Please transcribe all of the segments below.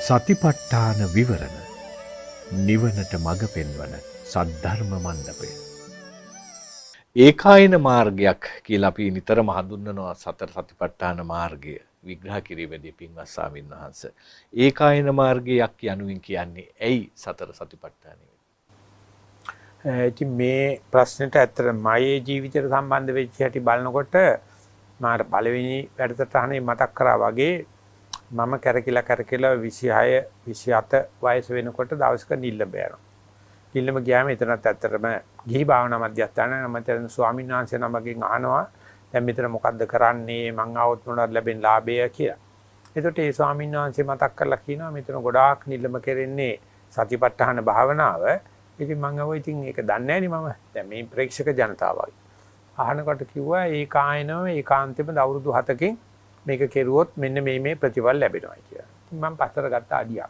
සතිපට්ඨාන විවරණ නිවනට මඟ පෙන්වන සද්ධර්ම මණ්ඩපය. ඒකායන මාර්ගයක් කියලා අපි නිතරම හඳුන්වනවා සතර සතිපට්ඨාන මාර්ගය විග්‍රහ කිරීමේදී පින්වත් ස්වාමීන් වහන්සේ. ඒකායන මාර්ගයක් යනුවෙන් කියන්නේ ඇයි සතර සතිපට්ඨානය? ඉතින් මේ ප්‍රශ්නෙට ඇත්තට මගේ ජීවිතයට සම්බන්ධ වෙච්ච හැටි බලනකොට මාර පළවෙනි වැඩසටහනේ මතක් කරා වගේ මම කරකිලා 26 27 වයස වෙනකොට දවසක නිල්ලඹ යනවා. නිල්ලඹ ගියාම එතනත් ඇත්තටම ගිහි භාවනා මධ්‍යස්ථාන නම් ස්වාමීන් වහන්සේ නමකින් අහනවා දැන් මෙතන මොකද්ද කරන්නේ මං ආවොත් මොනවද ලැබෙන ලාභය කියලා. එතකොට ඒ ස්වාමීන් වහන්සේ මතක් කරලා කියනවා මෙතන ගොඩාක් නිල්ලඹ කරන්නේ සතිපට්ඨාන භාවනාව. ඉතින් මං අහුවා ඉතින් ඒක දන්නේ නැහැ නේ මම. දැන් මේ ප්‍රේක්ෂක ජනතාවයි. අහනකොට කිව්වා ඒකායනව ඒකාන්තෙම අවුරුදු 7කින් මේක කෙරුවොත් මෙන්න මේ ප්‍රතිඵල ලැබෙනවා කියලා. ඉතින් මම පතර ගත්ත අඩියක්.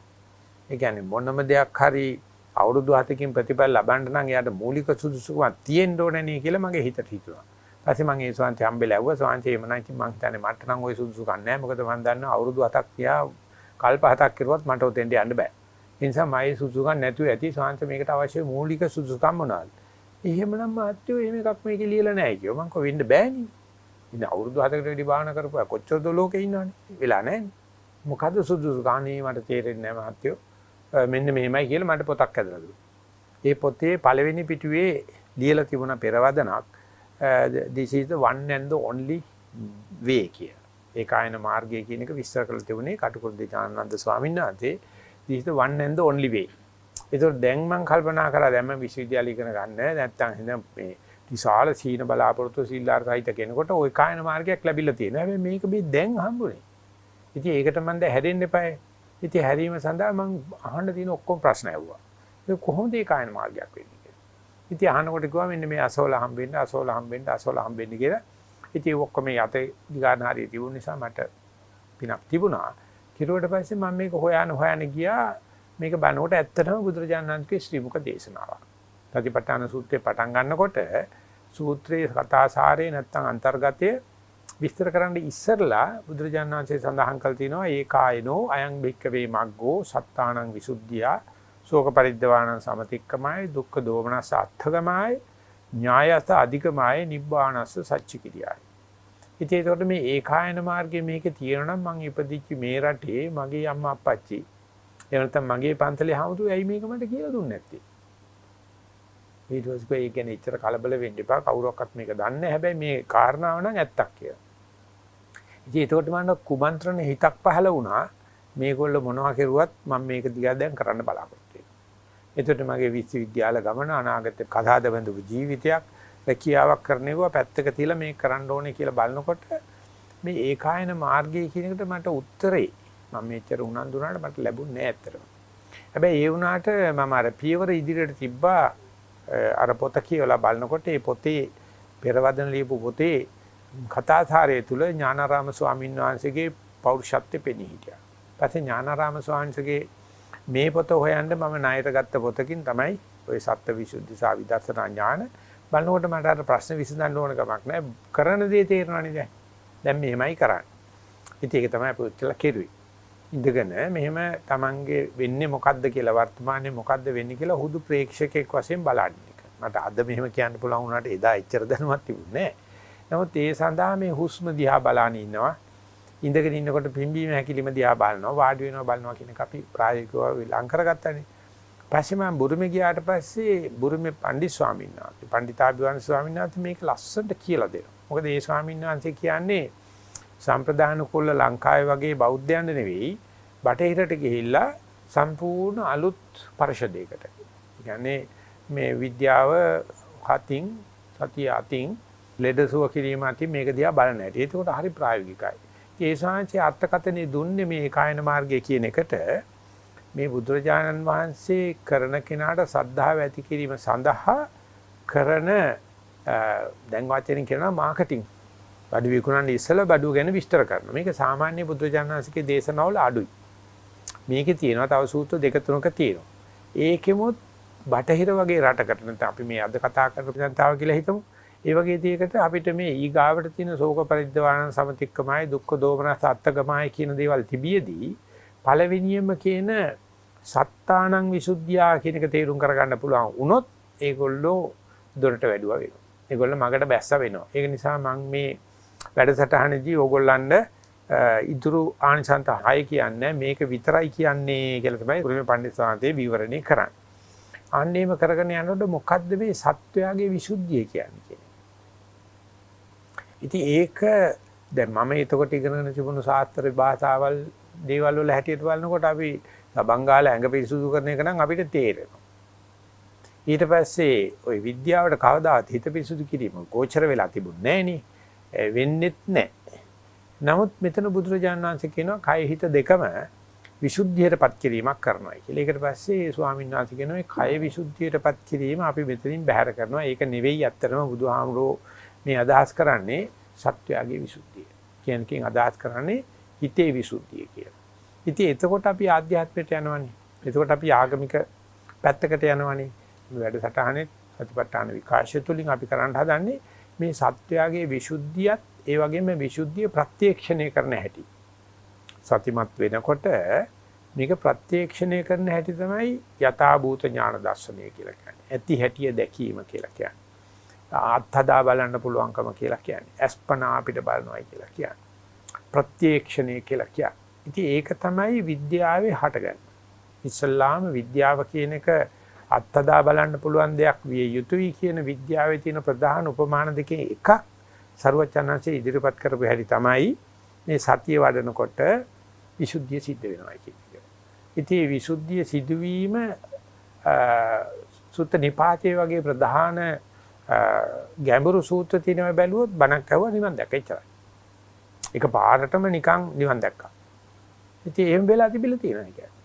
ඒ කියන්නේ මොනම දෙයක් හරි අවුරුදු 7කින් ප්‍රතිඵල ලබන්න නම් එයාට මූලික සුදුසුකමක් තියෙන්න ඕනේ නේ කියලා මගේ හිතට හිතුණා. ඊපස්සේ මම ඒ ස්වාමීන් හම්බෙලා ඇහුවා ස්වාමීන් එහෙම නැහැ මං හිතන්නේ මට නම් ওই සුදුසුකම් නැහැ. මොකද මම දන්නවා අවුරුදු 7ක් තියා කල්ප 7ක් කෙරුවත් මට උතෙන්ට යන්න බෑ. ඒ නිසා මගේ සුදුසුකම් නැතුව ඇති ස්වාමීන් මේකට අවශ්‍ය මූලික සුදුසුකම් මොනවාද? එහෙමනම් මාත්‍යෝ එහෙම එකක් මේකේ ලියලා නැහැ කිව්වා. මං කො වෙන්න බෑනේ. ඉතින් අවුරුදු 7කට වැඩි භාවනා කරපුවා කොච්චරද ලෝකේ ඉන්නවනේ. වෙලා නැහැනේ. මොකද්ද සුදුසුකම් මට තේරෙන්නේ නැහැ මහත්තයෝ. මෙන්න මෙහෙමයි කියලා මට පොතක් ඇදලා දුන්නා. ඒ පොතේ පළවෙනි පිටුවේ ලියලා තිබුණ පෙරවදනක් this is the one and the only way කියලා. ඒකායන මාර්ගය කියන එක විස්තර කරලා තිබුණේ කටුකුරුන්දී ඥානানন্দ ස්වාමීන් වහන්සේ. this is the one and the only way. ඒතකොට දැන් මම කල්පනා කරා දැන් මම විශ්වවිද්‍යාලය ඉගෙන ගන්න නැත්තම් එහෙනම් මේ විශාල සීන බලාපොරොත්තු සිල්ලාර සහිත කෙනෙකුට ওই කායන මාර්ගයක් ලැබිලා තියෙනවා. හැබැයි මේක මේ දැන් හම්බුනේ. ඉතින් ඒකට මම දැන් හැදෙන්න එපායි. ඉතින් හැරීම සඳහා මම අහන්න තියෙන ඔක්කොම ප්‍රශ්න ඇහුවා. ඒක කොහොමද ඒ කායන මාර්ගයක් වෙන්නේ කියලා. ඉතින් අහනකොට කිව්වා මෙන්න මේ අසෝල හම්බෙන්න කියලා. ඉතින් ඔක්කොම යතේ දිගාන හරිය තිබුණ නිසා මට පිනක් තිබුණා. කිරුවට පස්සේ මම මේක හොයන ගියා. මේක බලනකොට ඇත්තටම බුදුරජාණන් වහන්සේගේ ශ්‍රී මුඛ දේශනාවක්. සතිපට්ඨාන සූත්‍රේ පටන් ගන්නකොට සූත්‍රයේ කතාසාරේ නැත්තම් අන්තර්ගතයේ විස්තර කරන්න ඉස්සරලා බුදුරජාණන් වහන්සේ සඳහන් කළ තියෙනවා ඒකායනෝ අයං භික්ඛවේ මග්ගෝ සත්තානං විසුද්ධියා ශෝක පරිද්දවාණං සමතික්කමයි දුක්ඛ දෝමනස අත්ථගමයි ඥායස අධිකමයි නිබ්බානස්ස සච්චිකිරියයි. ඉතින් ඒකට මේ ඒකායන මාර්ගයේ මේකේ තියෙනවා නම් මං ඉපදිච්ච මේ රටේ මගේ අම්මා අප්පච්චි එහෙම නැත්නම් මගේ පන්සලේ හාමුදුරුවෝ ඇයි මේක මට කියලා දුන්නේ නැත්තේ? ඊට පස්සේ ඒ කියන්නේ ඉතර කලබල වෙන්න එපා කවුරක්වත් මේක දන්නේ නැහැ. හැබැයි මේ කාරණාව නම් ඇත්තක් කියලා. ඉතින් ඒකට මම කුමන්ත්‍රණ හිතක් පහළ වුණා. මේගොල්ලෝ මොනවා කරුවත් මම මේක දිහා දැන් කරන්න බලාපොරොත්තු වෙනවා. ඒකට මගේ විශ්වවිද්‍යාල ගමන අනාගත කතාද බඳු ජීවිතයක් රැකියාවක් කරනවා පැත්තක තියලා මේක කරන්න ඕනේ කියලා බලනකොට මේ ඒකායන මාර්ගය කියන එකට මට උත්තරේ මම මෙච්චර උනන්දු වුණාට මට ලැබුණේ නැහැ ඇත්තටම. හැබැයි ඒ වුණාට මම අර පියවර ඉදිරියට තිබ්බා අර පොත කියවලා බලනකොට ඒ පොතේ පෙරවදන ලියපු පොතේ කතාසාරය තුල ඥානාරාම ස්වාමීන් වහන්සේගේ පෞරුෂත්වය පෙනී හිටියා. ඊපස්සේ ඥානාරාම ස්වාමීන් වහන්සේගේ මේ පොත හොයන්න මම ණයට ගත්ත පොතකින් තමයි ওই සත්ත්වවිසුද්ධි සහ විදර්ශනා ඥාන බලනකොට මට අර ප්‍රශ්න විසඳන්න ඕන කමක් නැහැ. කරන දේ තේරෙනවනේ දැන්. දැන් මෙහෙමයි කරන්නේ. ඉතින් ඒක තමයි අපි උත්සාහ කෙරුවේ. ඉඳගෙන මෙහෙම Tamange වෙන්නේ මොකද්ද කියලා වර්තමානයේ මොකද්ද වෙන්නේ කියලා හුදු ප්‍රේක්ෂකෙක් වශයෙන් බලන්නේ. මට අද මෙහෙම කියන්න පුළුවන් වුණාට එදා එච්චර දැනුවත් තිබුණේ නැහැ. නමුත් ඒ සඳහා මේ හුස්ම දිහා බලාන ඉන්නවා. ඉඳගෙන ඉන්නකොට පිම්බීම හැකිලිම දිහා බලනවා, වාඩි වෙනවා බලනවා කියන එක අපි ප්‍රායෝගිකව ලං කරගත්තානේ. පස්සේ මම බුරුමේ ගියාට පස්සේ බුරුමේ පණ්ඩිත ස්වාමීන් වහන්සේ, පණ්ඩිතාභිවංශ ස්වාමීන් වහන්සේ මේක ලස්සනට කියලා දෙනවා. මොකද ඒ ස්වාමීන් වහන්සේ කියන්නේ සම්ප්‍රදාන කුල ලංකාවේ වගේ බෞද්ධයන් නෙවෙයි බටහිරට ගිහිල්ලා සම්පූර්ණ අලුත් පරිශදයකට. ඒ කියන්නේ මේ විද්‍යාව හතින් සතිය අතින් ලෙඩසුව කිරීම අතින් මේක දිහා බලන්න හැටි. ඒකට හරි ප්‍රායෝගිකයි. ඒ ශාංශයේ අර්ථකථනය දුන්නේ මේ කායන මාර්ගය කියන එකට මේ බුදුරජාණන් වහන්සේ කරන කෙනාට සද්ධාව ඇති කිරීම සඳහා කරන දැන් වචනෙන් කියනවා මාකටිං. බඩු විකුණන්නේ ඉස්සෙල්ලා බඩු ගැන විස්තර කරනවා. මේක සාමාන්‍ය බුදුරජාණන් වහන්සේගේ දේශනාවල අඩුයි. මේකේ තියෙනවා තව සූත්‍ර දෙක තුනක තියෙනවා. ඒකෙමුත් බටහිර වගේ රටකට නැත්නම් අපි මේ අද කතා කරන ප්‍රතිසන්තාව කියලා හිතමු. ඒ වගේ දෙයකට අපිට මේ ඊගාවට තියෙන ශෝක පරිද්දවාණ සමතික්කමයි දුක්ඛ දෝමනස අත්තගමයි කියන දේවල් තිබියදී පළවෙනියම කියන සත්තානං විසුද්ධියා කියන එක තේරුම් කරගන්න පුළුවන් වුණොත් ඒගොල්ලෝ දොරට වැඩුවා වෙනවා. ඒගොල්ලෝ මගට බැස්ස වෙනවා. ඒක නිසා මම මේ වැඩසටහනේදී ඕගොල්ලන්ට ඉතුරු ආනිසංස 6 කියන්නේ මේක විතරයි කියන්නේ කියලා තමයි ගුරුමේ පණ්ඩිත සාන්තේ විවරණය කරන්නේ. අන්නේම කරගෙන යනකොට මොකද්ද මේ සත්වයාගේ විසුද්ධිය කියන්නේ? ඉතින් ඒක දැන් මම එතකොට ඉගෙනගෙන තිබුණු ශාස්ත්‍රීය භාෂාවල් දේවල් වල හැටියට බලනකොට අපි සබංගාල ඇඟ පිරිසුදු කරන එක නම් අපිට තේරෙනවා. ඊට පස්සේ ওই විද්‍යාවට කවදාවත් හිත පිරිසුදු කිරීම ගෝචර වෙලා තිබුණේ නැහැ නේ. වෙන්නෙත් නැහැ. නමුත් මෙතන බුදුරජාණන් වහන්සේ කියනවා කය හිත දෙකම විසුද්ධියටපත් කිරීමක් කරනවා කියලා. ඒකට පස්සේ ස්වාමීන් වහන්සේ කියනවා මේ කය විසුද්ධියටපත් කිරීම අපි මෙතනින් බැහැර කරනවා. ඒක නෙවෙයි ඇත්තටම බුදුහාමුදුරෝ මේ අදහස් කරන්නේ සත්‍යයේ විසුද්ධිය. කියනකින් අදහස් කරන්නේ හිතේ විසුද්ධිය කියලා. ඉතින් එතකොට අපි ආධ්‍යාත්මයට යනවනේ. එතකොට අපි ආගමික පැත්තකට යනවනේ. මේ වැඩසටහනේ සතිපට්ඨාන විකාශය තුලින් අපි කරන්න හදන්නේ මේ සත්‍යයේ විසුද්ධියත් ඒ වගේම විසුද්ධිය ප්‍රත්‍යක්ෂණය කරන හැටි. සතිමත් වෙනකොට මේක ප්‍රත්‍යක්ෂණය කරන හැටි තමයි යථා භූත ඥාන දර්ශනය කියලා කියන්නේ. ඇති හැටිය දැකීම කියලා කියන්නේ. අත්හදා බලන්න පුළුවන්කම කියලා කියන්නේ. අස්පනා අපිට බලනවායි කියලා කියන්නේ. ප්‍රත්‍යක්ෂණය කියලා කියන්නේ. ඉතින් ඒක තමයි විද්‍යාවේ හටගන්නේ. ඉස්ලාම විද්‍යාව කියන එක අත්හදා බලන්න පුළුවන් දෙයක් විය යුතුයි කියන විද්‍යාවේ තියෙන ප්‍රධාන උපමාන දෙකේ එකක් සර්වචනංශයේ ඉදිරිපත් කරපු හැටි තමයි මේ සතිය වඩනකොට විසුද්ධිය සිද්ධ වෙනවා කියන්නේ. ඉතින් විසුද්ධිය සිදුවීම සුත්ත නිපාතේ වගේ ප්‍රධාන ගැඹුරු සූත්‍ර තියෙනවා බැලුවොත් බණක් ඇහුවා නිවන් දැක්ක ඉච්චරයි. ඒක පාරටම නිකන් නිවන් දැක්කා. ඉතින් එහෙම වෙලා තිබිලා තියෙනවා කියන්නේ.